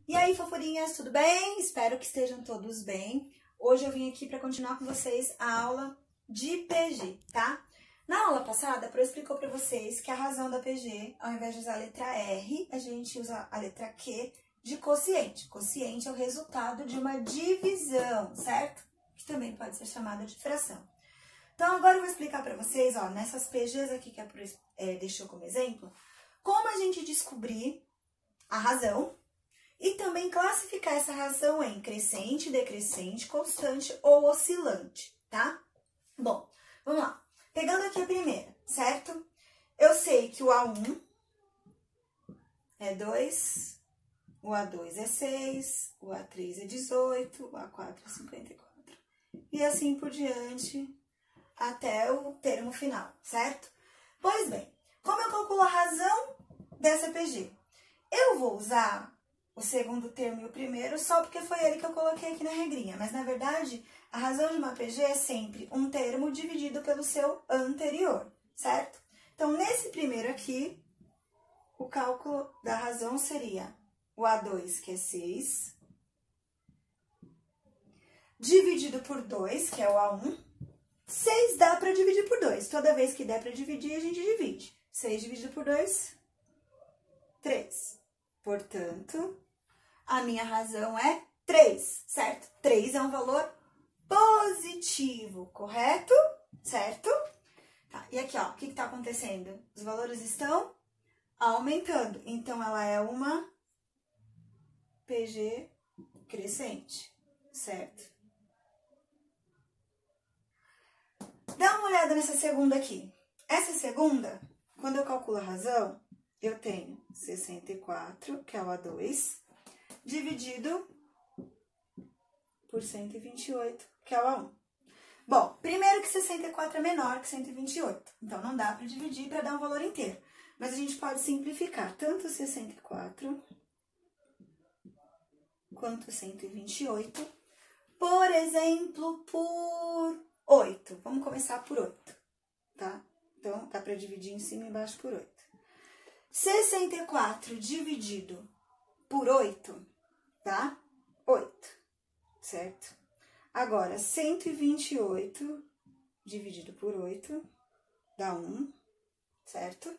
E aí, fofurinhas, tudo bem? Espero que estejam todos bem. Hoje eu vim aqui para continuar com vocês a aula de PG, tá? Na aula passada, a Pro explicou para vocês que a razão da PG, ao invés de usar a letra R, a gente usa a letra Q de quociente. Quociente é o resultado de uma divisão, certo? Que também pode ser chamada de fração. Então, agora eu vou explicar para vocês, ó, nessas PGs aqui que a Pro deixou como exemplo, como a gente descobrir a razão e também classificar essa razão em crescente, decrescente, constante ou oscilante, tá? Bom, vamos lá. Pegando aqui a primeira, certo? Eu sei que o A1 é 2, o A2 é 6, o A3 é 18, o A4 é 54. E assim por diante até o termo final, certo? Pois bem, como eu calculo a razão dessa PG? Eu vou usar o segundo termo e o primeiro só porque foi ele que eu coloquei aqui na regrinha. Mas, na verdade, a razão de uma PG é sempre um termo dividido pelo seu anterior, certo? Então, nesse primeiro aqui, o cálculo da razão seria o A2, que é 6, dividido por 2, que é o A1. 6 dá para dividir por 2. Toda vez que der para dividir, a gente divide. 6 dividido por 2, 3. Portanto, a minha razão é 3, certo? 3 é um valor positivo, correto? Certo? Tá, e aqui, ó, o que está acontecendo? Os valores estão aumentando. Então, ela é uma PG crescente, certo? Dá uma olhada nessa segunda aqui. Essa segunda, quando eu calculo a razão, eu tenho 64, que é o A2, dividido por 128, que é o A1. Bom, primeiro que 64 é menor que 128, então não dá para dividir para dar um valor inteiro. Mas a gente pode simplificar tanto 64 quanto 128, por exemplo, por 8. Vamos começar por 8, tá? Então, dá para dividir em cima e embaixo por 8. 64 dividido por 8 dá 8, certo? Agora, 128 dividido por 8 dá 1, certo?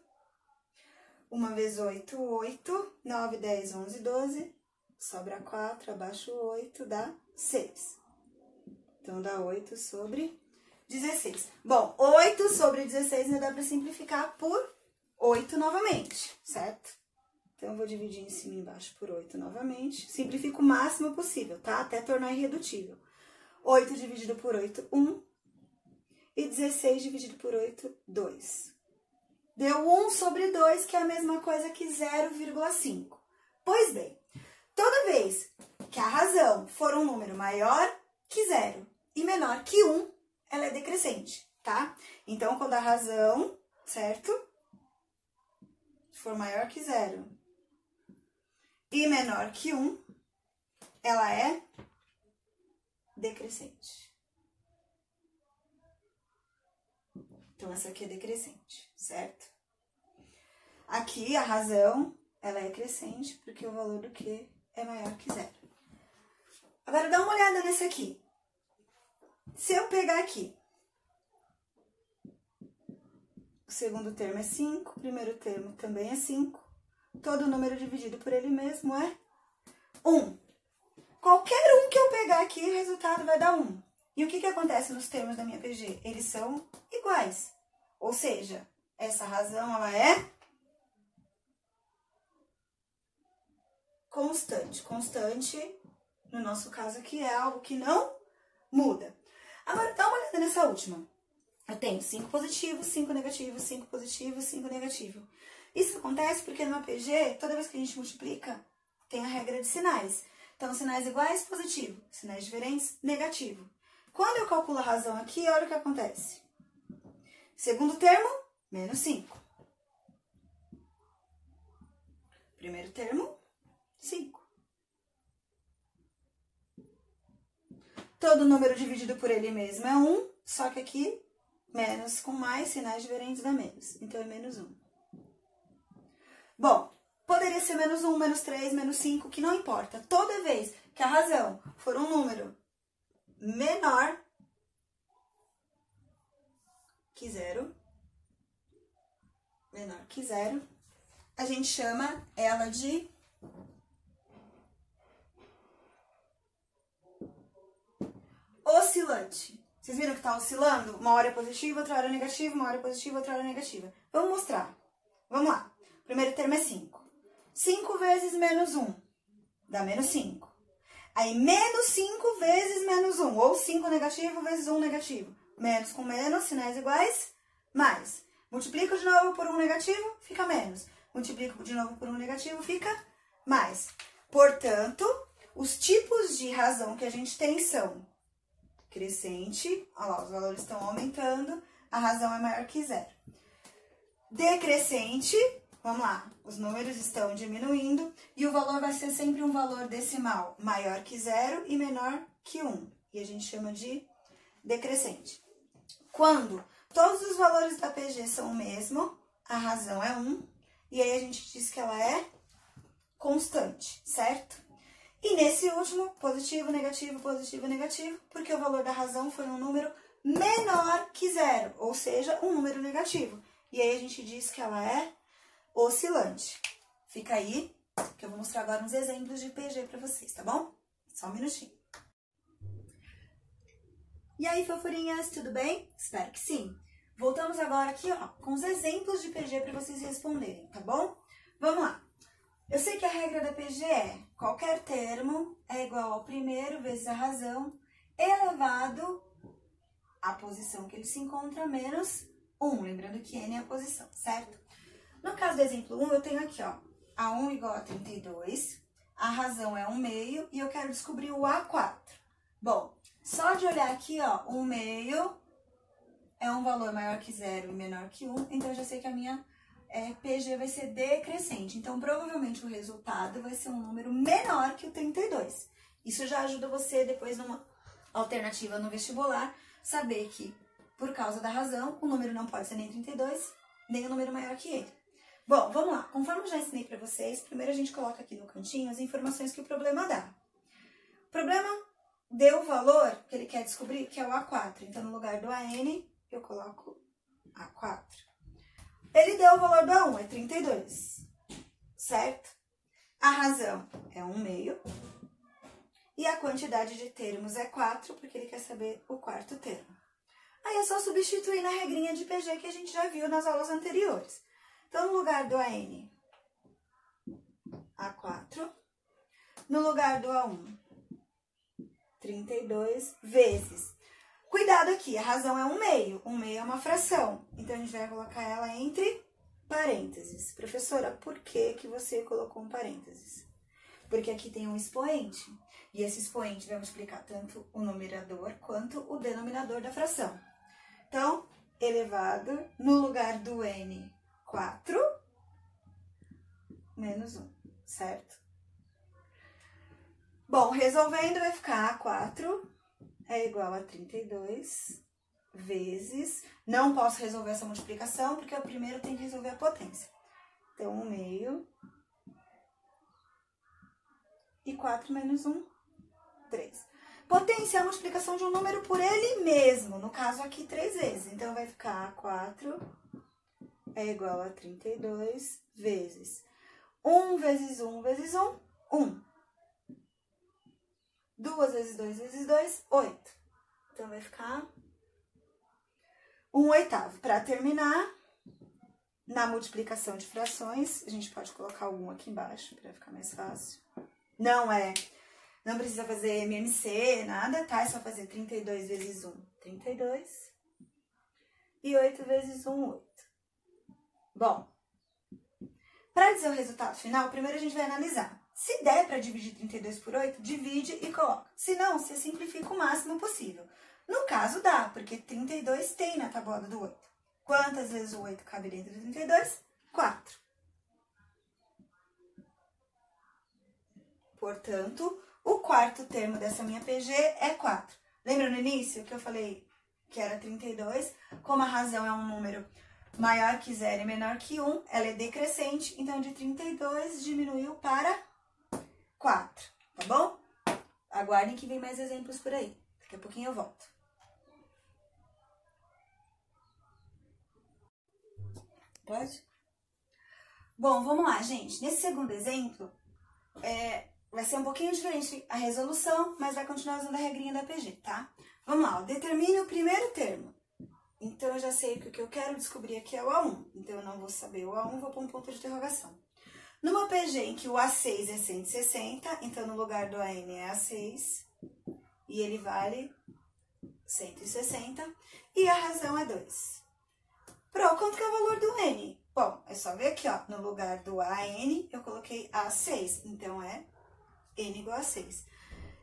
1 vezes 8, 8. 9, 10, 11, 12. Sobra 4, abaixo 8, dá 6. Então, dá 8 sobre 16. Bom, 8 sobre 16 ainda dá para simplificar por 8 novamente, certo? Então, eu vou dividir em cima e embaixo por 8 novamente. Simplifico o máximo possível, tá? Até tornar irredutível. 8 dividido por 8, 1. E 16 dividido por 8, 2. Deu 1 sobre 2, que é a mesma coisa que 0,5. Pois bem, toda vez que a razão for um número maior que 0 e menor que 1, ela é decrescente, tá? Então, quando a razão, certo? For maior que 0 e menor que 1, ela é decrescente. Então, essa aqui é decrescente, certo? Aqui, a razão, ela é crescente porque o valor do Q é maior que 0. Agora, dá uma olhada nesse aqui. Se eu pegar aqui, o segundo termo é 5, o primeiro termo também é 5. Todo número dividido por ele mesmo é 1. Qualquer um que eu pegar aqui, o resultado vai dar 1. E o que acontece nos termos da minha PG? Eles são iguais. Ou seja, essa razão, ela é constante. Constante, no nosso caso aqui, é algo que não muda. Agora, dá uma olhada nessa última. Eu tenho 5 positivos, 5 negativos, 5 positivos, 5 negativos. Isso acontece porque numa PG, toda vez que a gente multiplica, tem a regra de sinais. Então, sinais iguais, positivo. Sinais diferentes, negativo. Quando eu calculo a razão aqui, olha o que acontece. Segundo termo, menos 5. Primeiro termo, 5. Todo número dividido por ele mesmo é 1, só que aqui, menos com mais, sinais diferentes dá menos. Então, é menos 1. Bom, Poderia ser menos 1, menos 3, menos 5, que não importa. Toda vez que a razão for um número menor que zero, a gente chama ela de oscilante. Vocês viram que está oscilando? Uma hora é positiva, outra hora é negativa, uma hora é positiva, outra hora é negativa. Vamos mostrar. Vamos lá. O primeiro termo é 5. 5 vezes menos 1 dá menos 5. Aí, menos 5 vezes menos 1, ou 5 negativo vezes 1 negativo. Menos com menos, sinais iguais, mais. Multiplico de novo por 1 negativo, fica menos. Multiplico de novo por 1 negativo, fica mais. Portanto, os tipos de razão que a gente tem são crescente, olha lá, os valores estão aumentando, a razão é maior que zero. Decrescente, vamos lá, os números estão diminuindo e o valor vai ser sempre um valor decimal maior que zero e menor que 1. E a gente chama de decrescente. Quando todos os valores da PG são o mesmo, a razão é 1, e aí a gente diz que ela é constante, certo? E nesse último, positivo, negativo, porque o valor da razão foi um número menor que zero, ou seja, um número negativo. E aí a gente diz que ela é oscilante. Fica aí, que eu vou mostrar agora uns exemplos de PG para vocês, tá bom? Só um minutinho. E aí, fofurinhas, tudo bem? Espero que sim. Voltamos agora aqui, ó, com os exemplos de PG para vocês responderem, tá bom? Vamos lá. Eu sei que a regra da PG é qualquer termo é igual ao primeiro vezes a razão elevado à posição que ele se encontra menos 1. Lembrando que n é a posição, certo? No caso do exemplo 1, eu tenho aqui, ó, A1 igual a 32, a razão é 1 meio e eu quero descobrir o A4. Bom, só de olhar aqui, ó, 1 meio é um valor maior que 0 e menor que 1, então eu já sei que a minha PG vai ser decrescente. Então, provavelmente o resultado vai ser um número menor que o 32. Isso já ajuda você, depois, numa alternativa no vestibular, saber que, por causa da razão, o número não pode ser nem 32, nem um número maior que ele. Bom, vamos lá. Conforme eu já ensinei para vocês, primeiro a gente coloca aqui no cantinho as informações que o problema dá. O problema deu o valor que ele quer descobrir, que é o A4. Então, no lugar do AN, eu coloco A4. Ele deu o valor do A1, é 32, certo? A razão é 1 meio. E a quantidade de termos é 4, porque ele quer saber o quarto termo. Aí é só substituir na regrinha de PG que a gente já viu nas aulas anteriores. Então, no lugar do AN, A4. No lugar do A1, 32 vezes. Cuidado aqui, a razão é 1 meio. 1 meio é uma fração. Então, a gente vai colocar ela entre parênteses. Professora, por que que você colocou um parênteses? Porque aqui tem um expoente. E esse expoente vai multiplicar tanto o numerador quanto o denominador da fração. Então, elevado no lugar do N, 4 menos 1, certo? Bom, resolvendo vai ficar A4 é igual a 32 vezes... Não posso resolver essa multiplicação, porque eu primeiro tenho que resolver a potência. Então, 1 meio e 4 menos 1, 3. Potência é a multiplicação de um número por ele mesmo, no caso aqui 3 vezes. Então, vai ficar 4 é igual a 32 vezes 1 vezes 1 vezes 1, 1. 2 vezes 2 vezes 2, 8. Então, vai ficar 1/8. Para terminar, na multiplicação de frações, a gente pode colocar o 1 aqui embaixo, para ficar mais fácil. Não precisa fazer MMC, nada, tá? É só fazer 32 vezes 1, 32. E 8 vezes 1, 8. Bom, para dizer o resultado final, primeiro a gente vai analisar. Se der para dividir 32 por 8, divide e coloca. Se não, você simplifica o máximo possível. No caso, dá, porque 32 tem na tabuada do 8. Quantas vezes o 8 cabe dentro de 32? 4. Portanto, o quarto termo dessa minha PG é 4. Lembra no início que eu falei que era 32? Como a razão é um número maior que 0 e menor que 1, ela é decrescente, então de 32 diminuiu para 4, tá bom? Aguardem que vem mais exemplos por aí. Daqui a pouquinho eu volto. Pode? Bom, vamos lá, gente. Nesse segundo exemplo, vai ser um pouquinho diferente a resolução, mas vai continuar usando a regrinha da PG, tá? Vamos lá, ó. Determine o primeiro termo. Então, eu já sei que o que eu quero descobrir aqui é o A1. Então, eu não vou saber o A1, vou pôr um ponto de interrogação. Numa PG em que o A6 é 160, então no lugar do AN é A6, e ele vale 160, e a razão é 2. Quanto que é o valor do N? Bom, é só ver aqui, ó, no lugar do AN, eu coloquei A6, então é N igual a 6.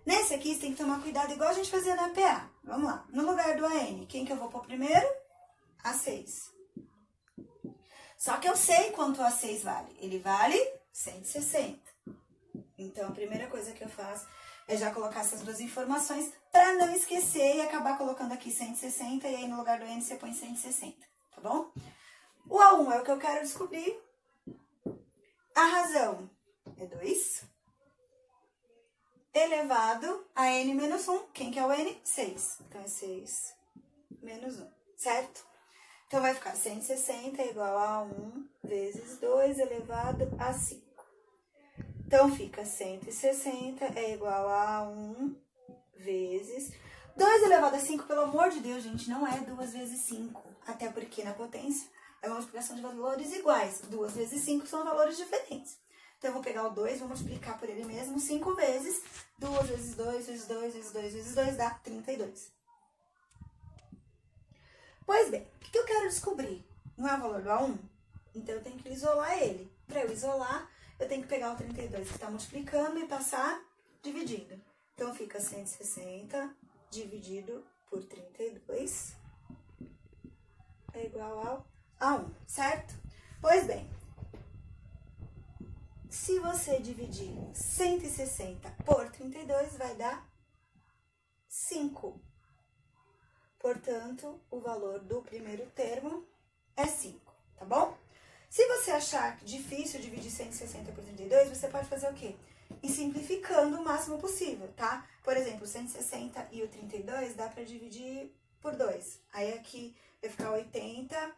Nesse aqui, você tem que tomar cuidado igual a gente fazia na PA. Vamos lá. No lugar do AN, quem que eu vou pôr primeiro? A6. Só que eu sei quanto o A6 vale. Ele vale 160. Então, a primeira coisa que eu faço é já colocar essas duas informações para não esquecer e acabar colocando aqui 160 e aí no lugar do N você põe 160, tá bom? O A1 é o que eu quero descobrir. A razão é 2. Elevado a N menos 1. Quem que é o N? 6. Então, é 6 menos 1, certo? Então, vai ficar 160 igual a 1 vezes 2 elevado a 5. Então, fica 160 é igual a 1 vezes... 2 elevado a 5, pelo amor de Deus, gente, não é 2 vezes 5. Até porque na potência é uma multiplicação de valores iguais. 2 vezes 5 são valores diferentes. Então, eu vou pegar o 2, vou multiplicar por ele mesmo 5 vezes. 2 vezes 2 vezes 2 vezes 2 vezes 2 dá 32. Pois bem, o que eu quero descobrir? Não é o valor do A1? Então, eu tenho que isolar ele. Para eu isolar, eu tenho que pegar o 32 que está multiplicando e passar dividindo. Então, fica 160 dividido por 32 é igual ao A1, certo? Pois bem, se você dividir 160 por 32, vai dar 5. Portanto, o valor do primeiro termo é 5, tá bom? Se você achar difícil dividir 160 por 32, você pode fazer o quê? Ir simplificando o máximo possível, tá? Por exemplo, 160 e o 32 dá para dividir por 2. Aí aqui vai ficar 80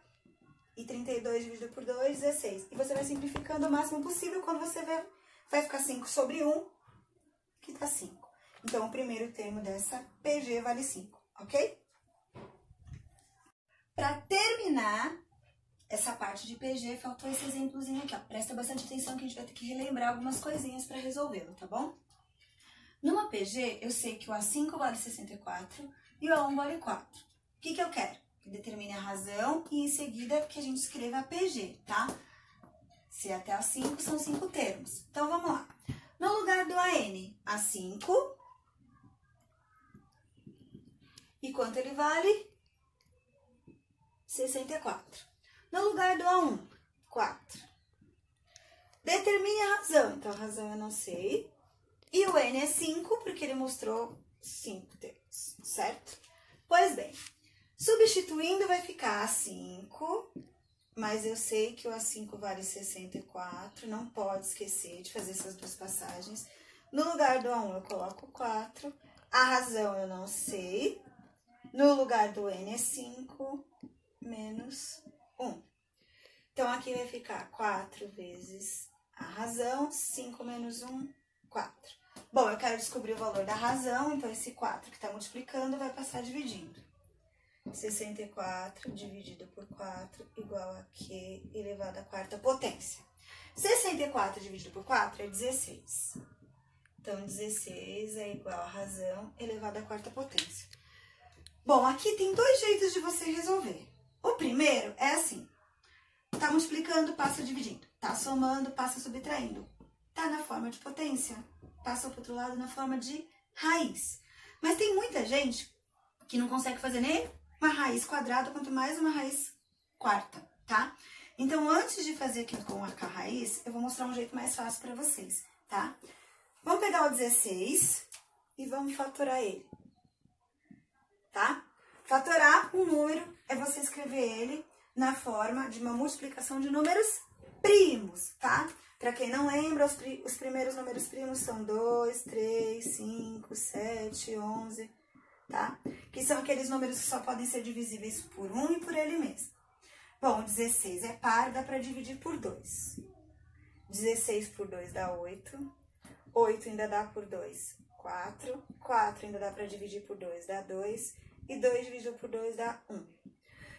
e 32 dividido por 2, 16. E você vai simplificando o máximo possível. Quando você ver, vai ficar 5 sobre 1, que dá 5. Então, o primeiro termo dessa PG vale 5, ok? Para terminar essa parte de PG, faltou esse exemplozinho aqui, ó. Presta bastante atenção que a gente vai ter que relembrar algumas coisinhas para resolvê-lo, tá bom? Numa PG, eu sei que o A5 vale 64 e o A1 vale 4. O que eu quero? Que determine a razão e em seguida que a gente escreva a PG, tá? Se até A5 são 5 termos. Então, vamos lá. No lugar do AN, A5. E quanto ele vale? 64. No lugar do A1, 4. Determine a razão. Então, a razão eu não sei. E o N é 5, porque ele mostrou 5 termos, certo? Pois bem, substituindo vai ficar A5, mas eu sei que o A5 vale 64, não pode esquecer de fazer essas duas passagens. No lugar do A1 eu coloco 4, a razão eu não sei. No lugar do N é 5 menos 1. Então, aqui vai ficar 4 vezes a razão, 5 menos 1, 4. Bom, eu quero descobrir o valor da razão, então esse 4 que está multiplicando vai passar dividindo. 64 dividido por 4 igual a Q elevado à quarta potência. 64 dividido por 4 é 16. Então, 16 é igual a razão elevado à quarta potência. Bom, aqui tem dois jeitos de você resolver. O primeiro é assim. Tá multiplicando, passa dividindo. Tá somando, passa subtraindo. Tá na forma de potência, passa pro outro lado na forma de raiz. Mas tem muita gente que não consegue fazer nem uma raiz quadrada, quanto mais uma raiz quarta, tá? Então, antes de fazer aqui com a raiz, eu vou mostrar um jeito mais fácil para vocês, tá? Vamos pegar o 16 e vamos fatorar ele, tá? Fatorar um número é você escrever ele na forma de uma multiplicação de números primos, tá? Para quem não lembra, os primeiros números primos são 2, 3, 5, 7, 11, tá? Que são aqueles números que só podem ser divisíveis por 1 e por ele mesmo. Bom, 16 é par, dá para dividir por 2. 16 por 2 dá 8. 8 ainda dá por 2, 4. 4 ainda dá para dividir por 2, dá 2. E 2 dividido por 2 dá 1.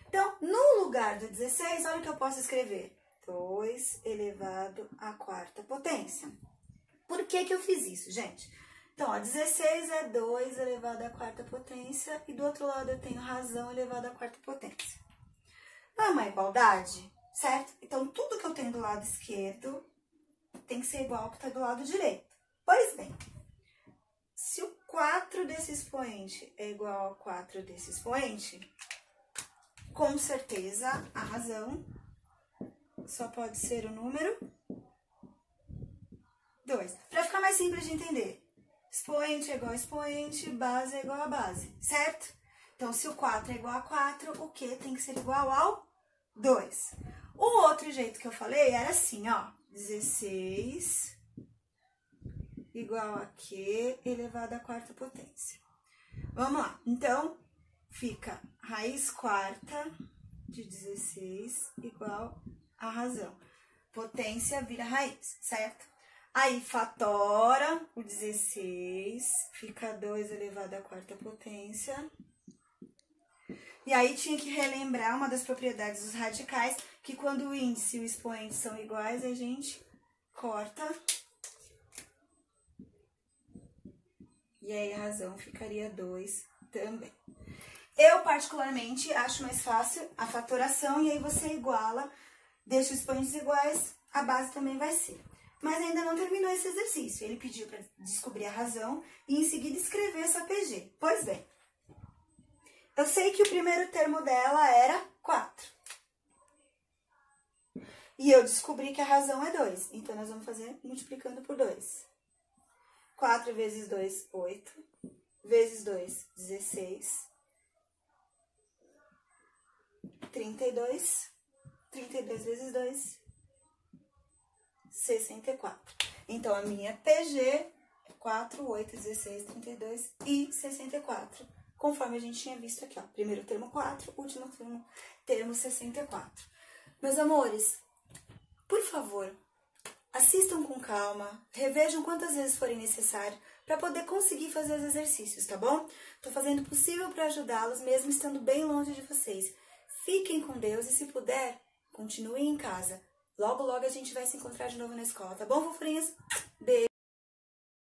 Então, no lugar do 16, olha o que eu posso escrever. 2 elevado à quarta potência. Por que que eu fiz isso, gente? Então, ó, 16 é 2 elevado à quarta potência. E do outro lado eu tenho razão elevada à quarta potência. Não é uma igualdade, certo? Então, tudo que eu tenho do lado esquerdo tem que ser igual ao que está do lado direito. Pois bem, se o 4 desse expoente é igual ao 4 desse expoente, com certeza a razão só pode ser o número 2. Para ficar mais simples de entender, expoente é igual a expoente, base é igual a base, certo? Então, se o 4 é igual a 4, o Q tem que ser igual ao 2. O outro jeito que eu falei era assim, ó, 16 igual a Q elevado à quarta potência. Vamos lá, então, fica raiz quarta de 16 igual a razão. Potência vira raiz, certo? Aí, fatora o 16, fica 2 elevado à quarta potência. E aí, tinha que relembrar uma das propriedades dos radicais, que quando o índice e o expoente são iguais, a gente corta. E aí, a razão ficaria 2 também. Eu, particularmente, acho mais fácil a fatoração, e aí você iguala, deixa os expoentes iguais, a base também vai ser. Mas ainda não terminou esse exercício. Ele pediu para descobrir a razão e, em seguida, escrever essa PG. Pois bem, eu sei que o primeiro termo dela era 4. E eu descobri que a razão é 2. Então, nós vamos fazer multiplicando por 2. 4 vezes 2, 8. Vezes 2, 16. 32. 32 vezes 2, 64. Então, a minha PG é 4, 8, 16, 32 e 64. Conforme a gente tinha visto aqui, ó. Primeiro termo 4, último termo 64. Meus amores, por favor, assistam com calma, revejam quantas vezes forem necessário para poder conseguir fazer os exercícios, tá bom? Tô fazendo o possível para ajudá-los, mesmo estando bem longe de vocês. Fiquem com Deus e, se puder, continuem em casa. Logo, logo a gente vai se encontrar de novo na escola, tá bom, fofurinhas? Beijo!